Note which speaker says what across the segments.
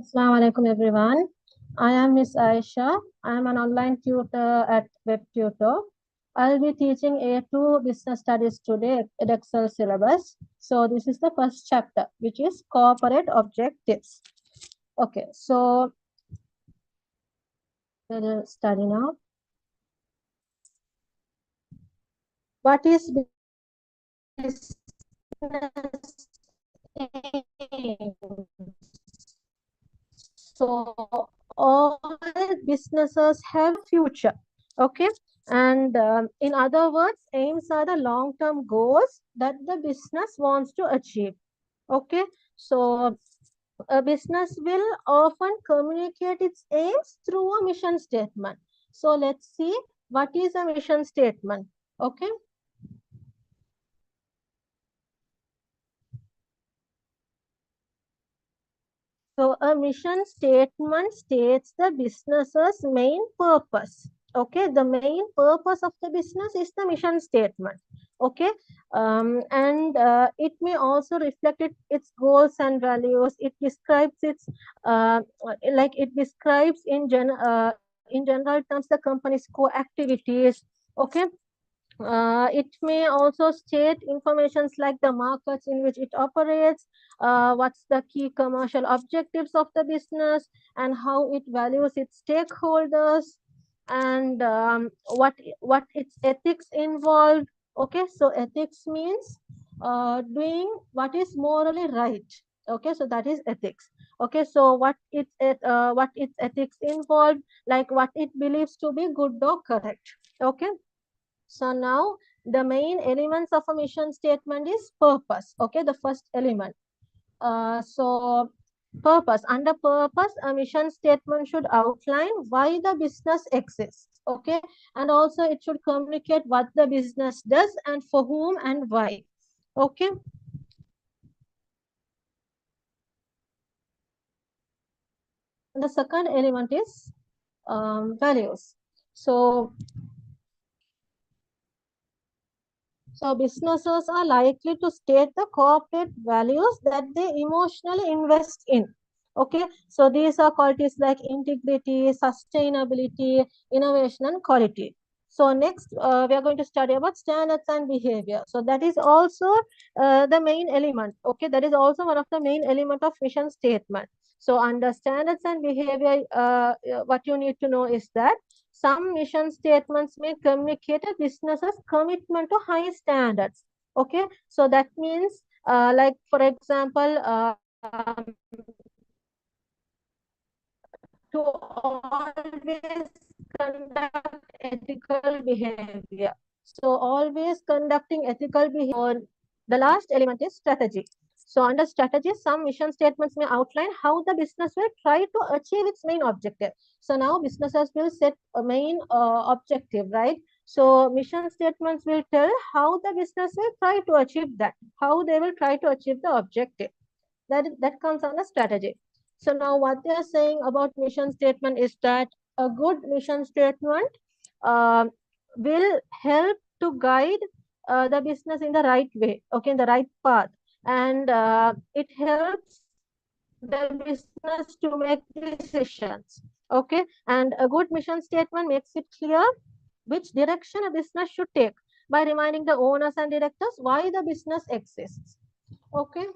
Speaker 1: Assalamu alaikum everyone. I am Miss Aisha. I am an online tutor at WebTutor. I'll be teaching A2 Business Studies today, Edexcel syllabus. So this is the first chapter, which is corporate objectives. Okay, so we'll study now. What is business aim? So all businesses have future. Okay. And in other words, aims are the long-term goals that the business wants to achieve. Okay. So a business will often communicate its aims through a mission statement. So let's see what is a mission statement. Okay. So a mission statement states the business's main purpose. Okay, the main purpose of the business is the mission statement. Okay, and it may also reflect its goals and values. It describes its it describes in general terms the company's core activities. Okay, it may also state informations like the markets in which it operates, what's the key commercial objectives of the business, and how it values its stakeholders, and what its ethics involved. Okay, so ethics means doing what is morally right. Okay, so that is ethics. Okay, so what its ethics involved, like what it believes to be good or correct. Okay. So now the main elements of a mission statement is purpose. Okay, the first element. So purpose. Under purpose, a mission statement should outline why the business exists. Okay, and also it should communicate what the business does and for whom and why. Okay. And the second element is values. So So businesses are likely to state the corporate values that they emotionally invest in. Okay, so these are qualities like integrity, sustainability, innovation, and quality. So next, we are going to study about standards and behavior. So that is also the main element. Okay, that is also one of the main element of mission statement. So under standards and behavior, what you need to know is that some mission statements may communicate a business's commitment to high standards. Okay, so that means, like for example, to always conduct ethical behavior. So always conducting ethical behavior. The last element is strategy. So under strategy, some mission statements may outline how the business will try to achieve its main objective. So now businesses will set a main objective, right? So mission statements will tell how the business will try to achieve that, how they will try to achieve the objective. That comes under strategy. So now what they are saying about mission statement is that a good mission statement uh, will help to guide the business in the right way, okay, in the right path, and it helps the business to make decisions. Okay, and a good mission statement makes it clear which direction a business should take by reminding the owners and directors why the business exists. Okay.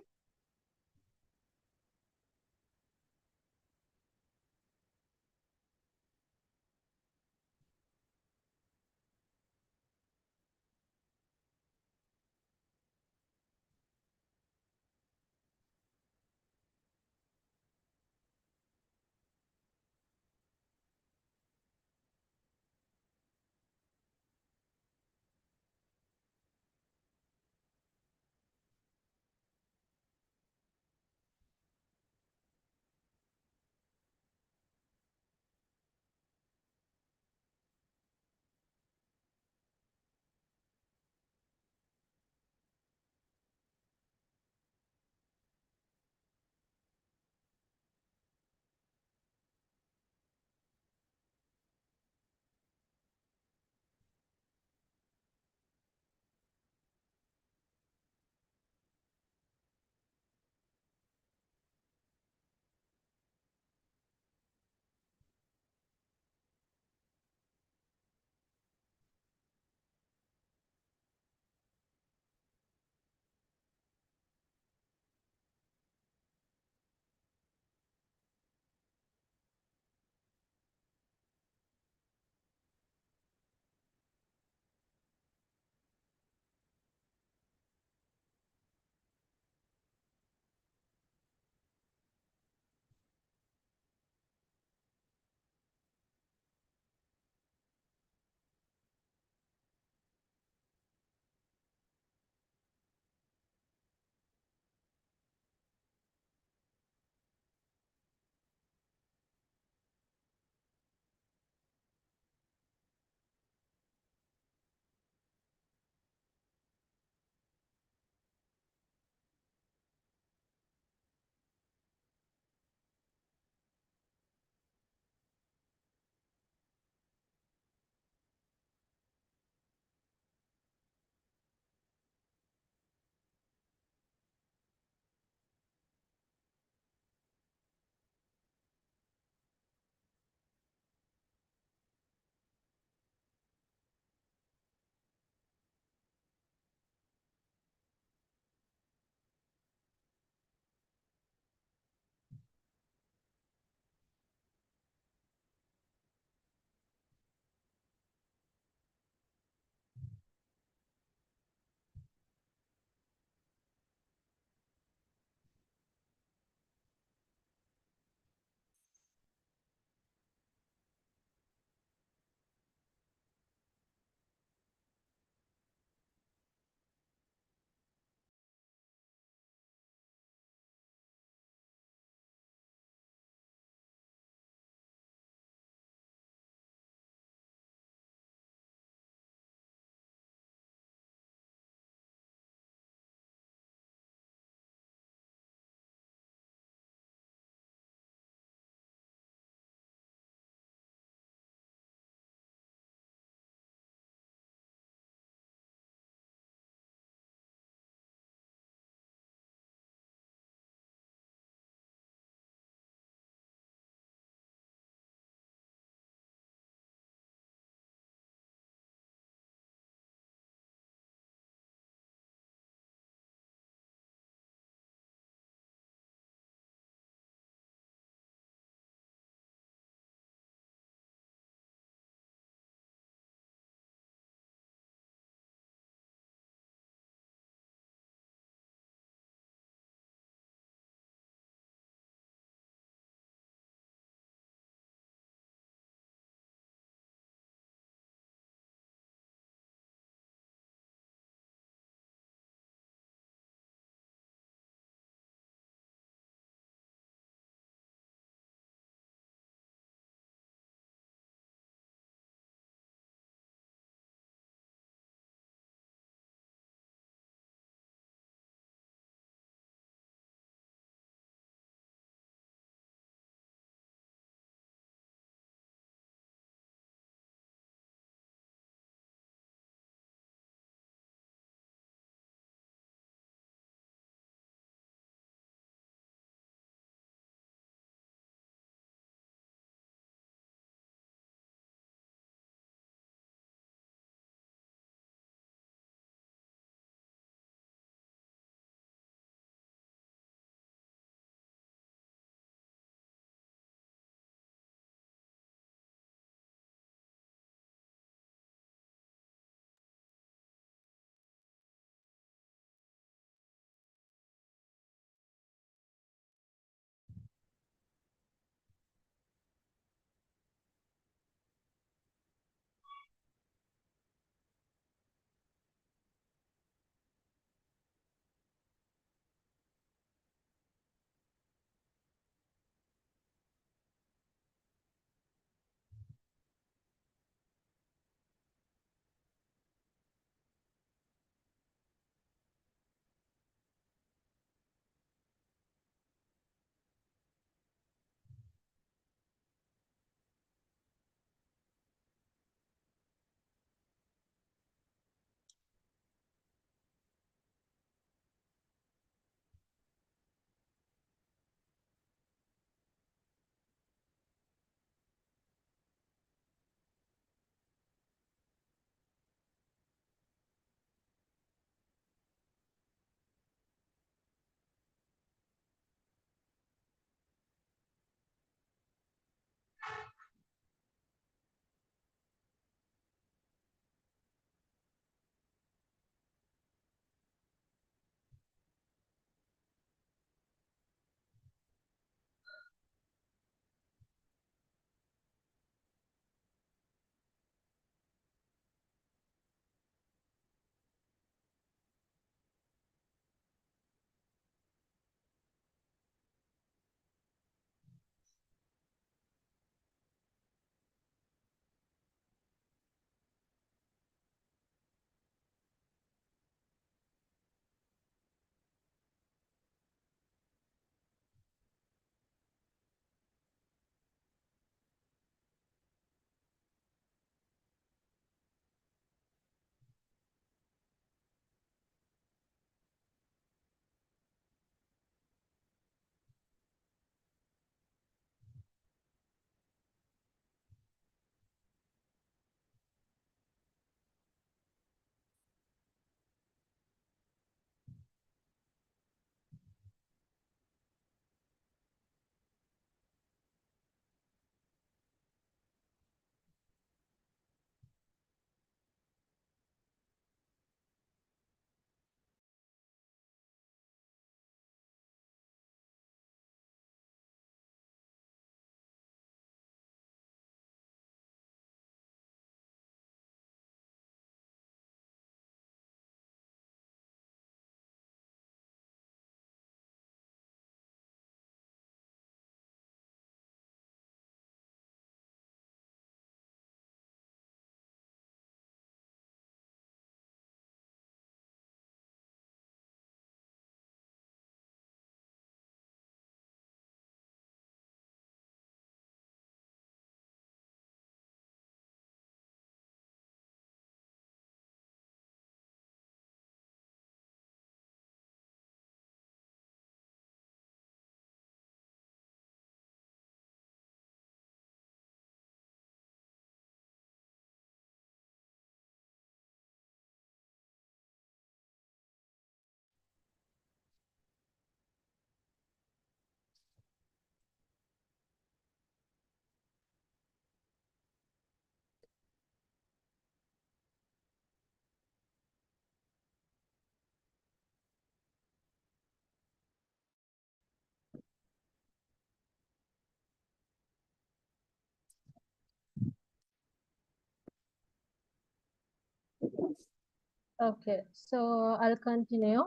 Speaker 1: Okay, so I'll continue.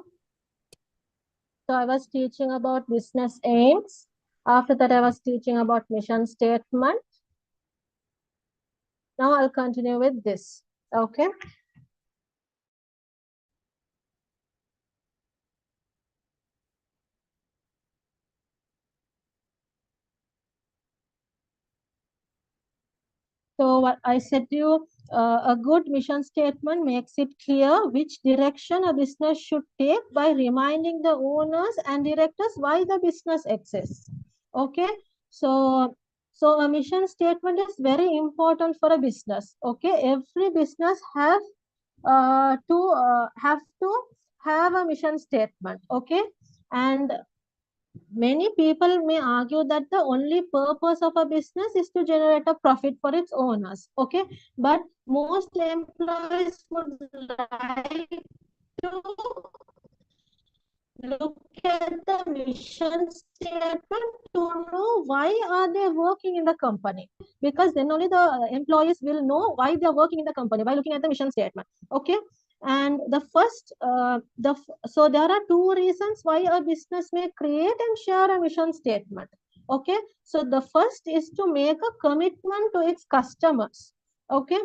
Speaker 1: So I was teaching about business aims. After that, I was teaching about mission statement. Now I'll continue with this. Okay. So what I said to you, a good mission statement makes it clear which direction a business should take by reminding the owners and directors why the business exists. Okay. So so a mission statement is very important for a business. Okay. Every business have to have a mission statement. Okay. And many people may argue that the only purpose of a business is to generate a profit for its owners. Okay, but most employees would like to look at the mission statement to know why are they working in the company, because then only the employees will know why they are working in the company by looking at the mission statement. Okay, and the first so there are two reasons why a business may create and share a mission statement. Okay, so the first is to make a commitment to its customers. Okay,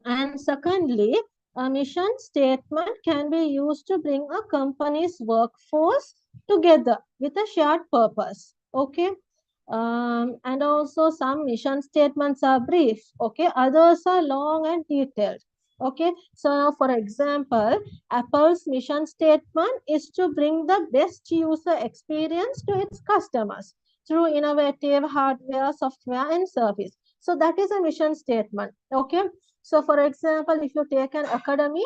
Speaker 1: and secondly, a mission statement can be used to bring a company's workforce together with a shared purpose. Okay. And also some mission statements are brief. Okay. Others are long and detailed. Okay. So now, for example, Apple's mission statement is to bring the best user experience to its customers through innovative hardware, software, and service. So that is a mission statement. Okay. So, for example, if you take an academy,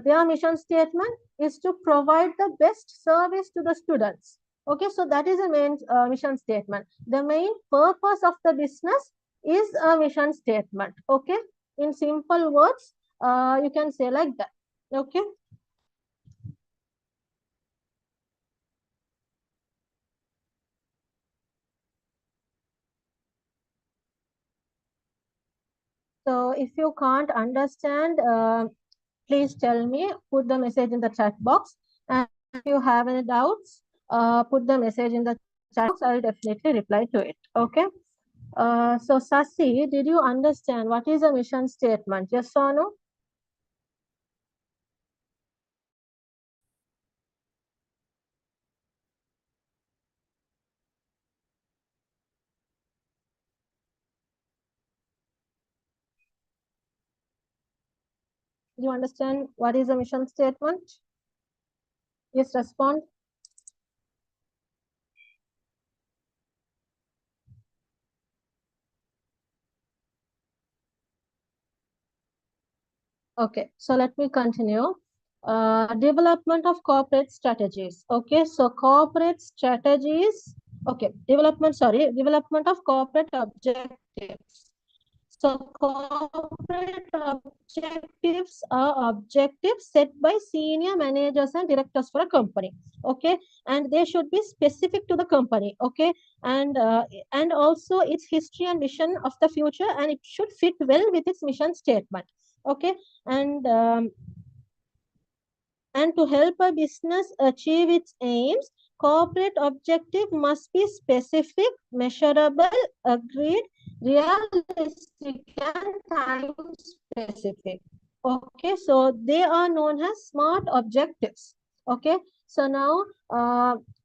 Speaker 1: their mission statement is to provide the best service to the students. Okay, so that is a main mission statement. The main purpose of the business is a mission statement. Okay, in simple words, you can say like that. Okay. So, if you can't understand, please tell me, put the message in the chat box. And if you have any doubts, put the message in the chat box. I'll definitely reply to it. Okay. So Sasi, did you understand what is a mission statement? Yes or no? Do you understand what is a mission statement? Yes, respond. Okay, so let me continue. Development of corporate strategies. Okay, so corporate strategies. Okay, development of corporate objectives. So corporate objectives are objectives set by senior managers and directors for a company. Okay, and they should be specific to the company. Okay, and also its history and mission of the future, and it should fit well with its mission statement. Okay, and um, and to help a business achieve its aims, corporate objective must be specific, measurable, agreed, realistic, and time specific. Okay, so they are known as SMART objectives. Okay, so now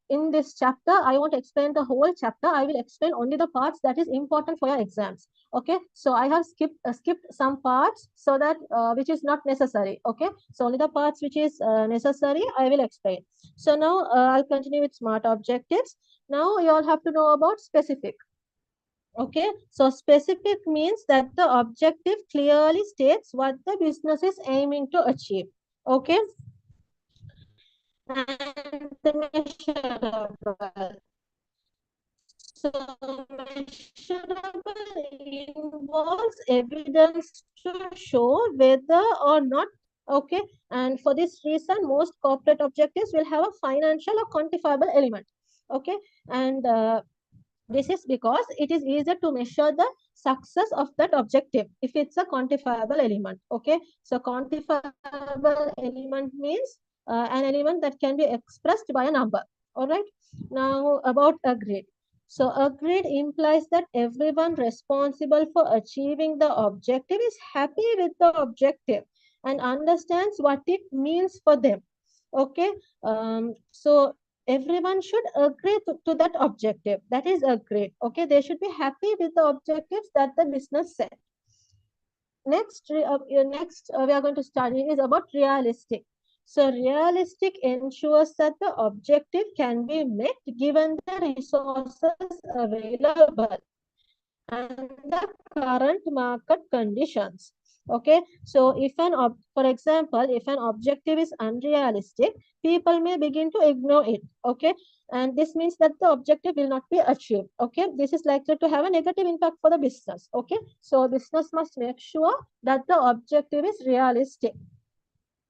Speaker 1: in this chapter, I won't explain the whole chapter. I will explain only the parts that is important for your exams. Okay, so I have skipped some parts so that which is not necessary. Okay, so only the parts which is necessary I will explain. So now I'll continue with SMART objectives. Now you all have to know about specific. Okay, so specific means that the objective clearly states what the business is aiming to achieve. Okay, and the measurable. So measurable involves evidence to show whether or not. Okay, and for this reason, most corporate objectives will have a financial or quantifiable element. Okay, and This is because it is easier to measure the success of that objective if it's a quantifiable element. Okay, so quantifiable element means an element that can be expressed by a number. All right, now about agreed. So agreed implies that everyone responsible for achieving the objective is happy with the objective and understands what it means for them. Okay, so everyone should agree to that objective. That is agreed. Okay, they should be happy with the objectives that the business set. Next, we are going to study is about realistic. So realistic ensures that the objective can be met given the resources available and the current market conditions. Okay, so for example, if an objective is unrealistic, people may begin to ignore it. Okay, and this means that the objective will not be achieved. Okay, this is likely to have a negative impact for the business. Okay, so business must make sure that the objective is realistic.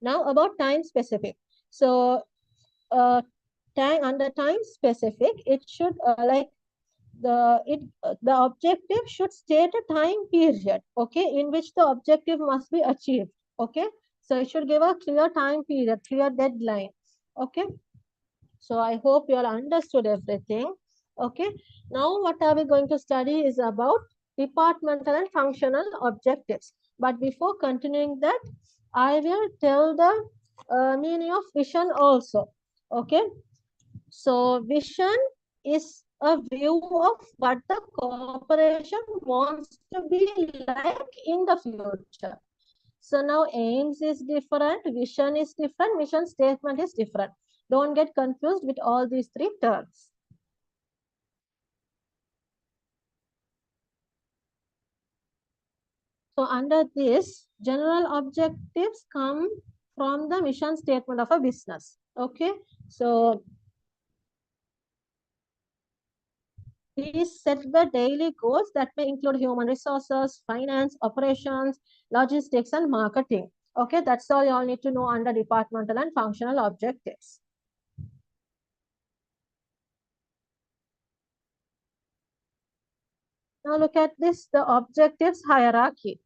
Speaker 1: Now about time specific. So uh, under time specific, it should the objective should state a time period, okay, in which the objective must be achieved. Okay, so it should give a clear time period, clear deadline. Okay, so I hope you all understood everything. Okay, now what are we going to study is about departmental and functional objectives. But before continuing that, I will tell the meaning of vision also. Okay, so vision is a view of what the corporation wants to be like in the future. So now aims is different, vision is different, mission statement is different. Don't get confused with all these three terms. So under this, general objectives come from the mission statement of a business. Okay, so these set the daily goals that may include human resources, finance, operations, logistics, and marketing. Okay, that's all you all need to know under departmental and functional objectives. Now look at this, the objectives hierarchy.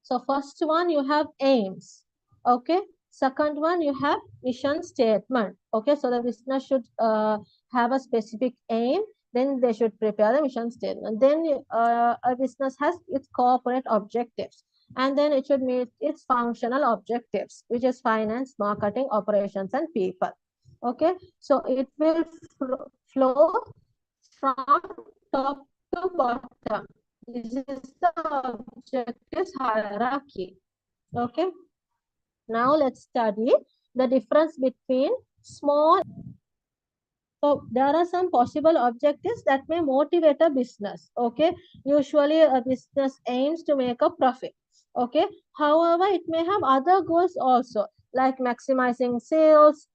Speaker 1: So first one, you have aims. Okay. Second one, you have mission statement. Okay. So the business should have a specific aim. Then they should prepare the mission statement. Then a business has its corporate objectives. And then it should meet its functional objectives, which is finance, marketing, operations, and people. Okay. So it will flow from top to bottom. This is the objectives hierarchy. Okay. Now let's study the difference between small. So there are some possible objectives that may motivate a business. Okay. Usually a business aims to make a profit. Okay. However, it may have other goals also, like maximizing sales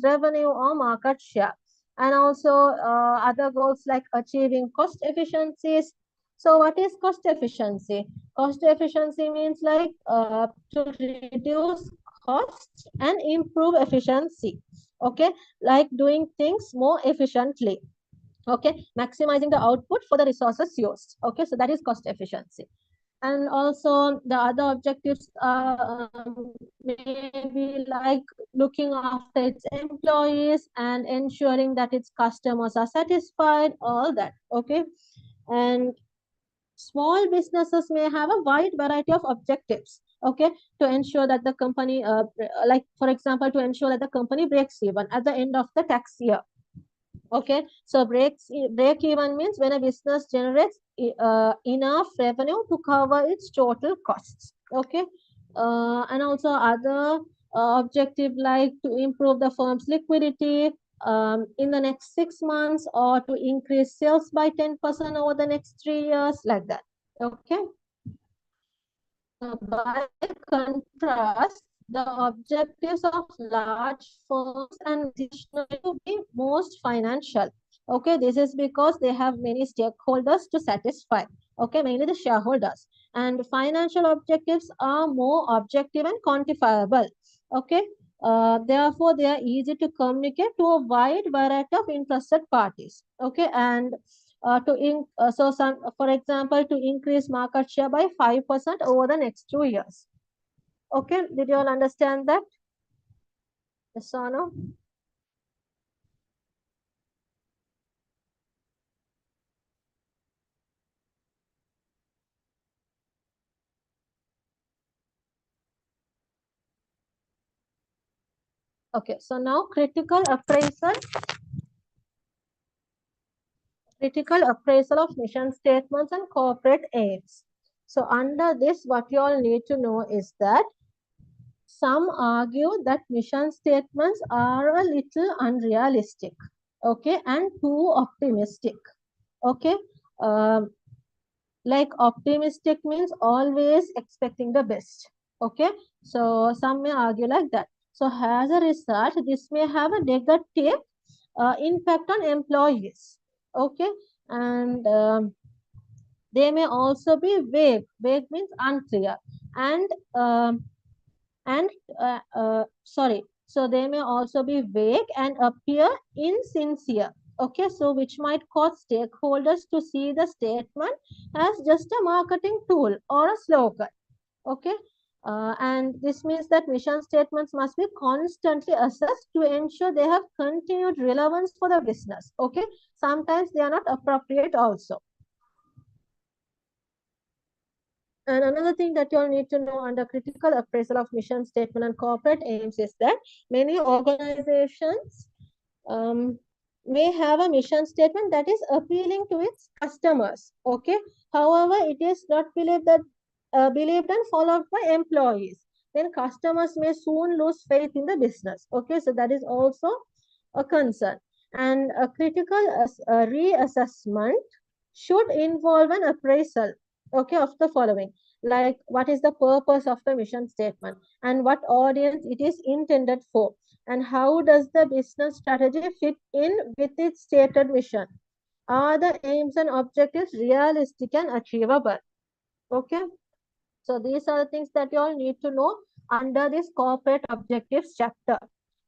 Speaker 1: revenue or market share. And also other goals like achieving cost efficiencies. So what is cost efficiency? Cost efficiency means like to reduce costs and improve efficiency. Okay, like doing things more efficiently. Okay, maximizing the output for the resources used. Okay, so that is cost efficiency. And also the other objectives are maybe like looking after its employees and ensuring that its customers are satisfied, all that. Okay, and small businesses may have a wide variety of objectives. Okay, to ensure that the company, like for example, to ensure that the company breaks even at the end of the tax year. Okay, so break even means when a business generates enough revenue to cover its total costs. Okay, and also other objective like to improve the firm's liquidity in the next 6 months, or to increase sales by 10% over the next 3 years, like that. Okay. By contrast, the objectives of large firms and institutions to be most financial. Okay, this is because they have many stakeholders to satisfy. Okay, mainly the shareholders. And financial objectives are more objective and quantifiable. Okay, Therefore, they are easy to communicate to a wide variety of interested parties. Okay, and for example, to increase market share by 5% over the next 2 years. Okay, did you all understand that? Yes or no? Okay, so now critical appraisal of mission statements and corporate aims. So under this, what you all need to know is that some argue that mission statements are a little unrealistic, okay, and too optimistic, okay. Um, like optimistic means always expecting the best, okay. So some may argue like that. So as a result, this may have a negative impact on employees, okay, and they may also be vague. Vague means unclear, and and sorry. So they may also be vague and appear insincere. Okay, so which might cause stakeholders to see the statement as just a marketing tool or a slogan. Okay, and this means that mission statements must be constantly assessed to ensure they have continued relevance for the business. Okay, sometimes they are not appropriate also. And another thing that you'll need to know under critical appraisal of mission statement and corporate aims is that many organizations may have a mission statement that is appealing to its customers. Okay. However, it is not believed and followed by employees. Then customers may soon lose faith in the business. Okay. So that is also a concern. And a critical reassessment should involve an appraisal, okay, of the following, like what is the purpose of the mission statement and what audience it is intended for, and how does the business strategy fit in with its stated mission. Are the aims and objectives realistic and achievable? Okay, so these are the things that you all need to know under this corporate objectives chapter.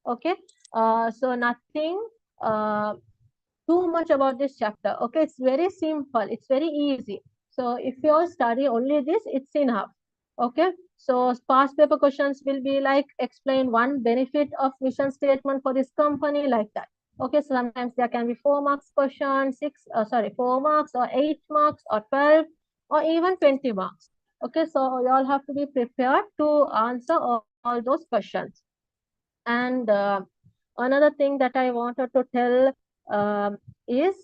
Speaker 1: Okay, so nothing too much about this chapter. Okay, it's very simple, it's very easy. So if you all study only this, it's enough. Okay, so past paper questions will be like explain one benefit of mission statement for this company, like that. Okay, so sometimes there can be 4 marks question, 4 marks or 8 marks or 12 or even 20 marks. Okay, so you all have to be prepared to answer all those questions. And another thing that I wanted to tell is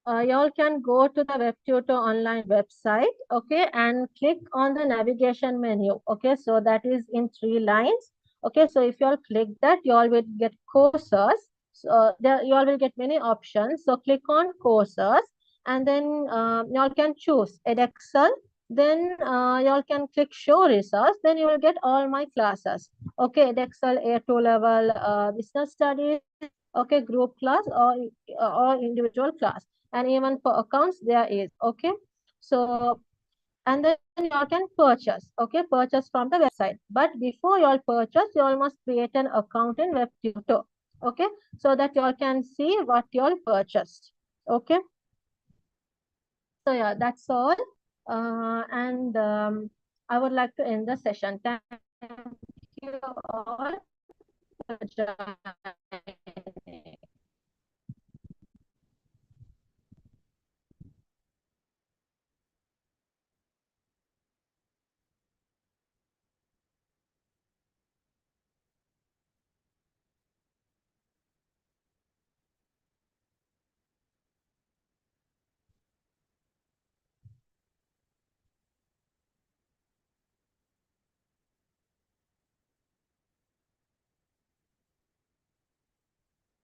Speaker 1: y'all can go to the WebTutor online website, okay, and click on the navigation menu, okay, so that is in 3 lines, okay. So if y'all click that, y'all will get courses. So there y'all will get many options. So click on courses, and then y'all can choose Edexcel. Then y'all can click show results. Then you will get all my classes, okay. Edexcel A2 level business studies, okay, group class or individual class, and even for accounts there is, okay. So and then you all can purchase, okay, purchase from the website. But before you all purchase, you all must create an account in WebTutor, okay, so that you all can see what you all purchased, okay. So yeah, that's all. And I would like to end the session. Thank you all for joining.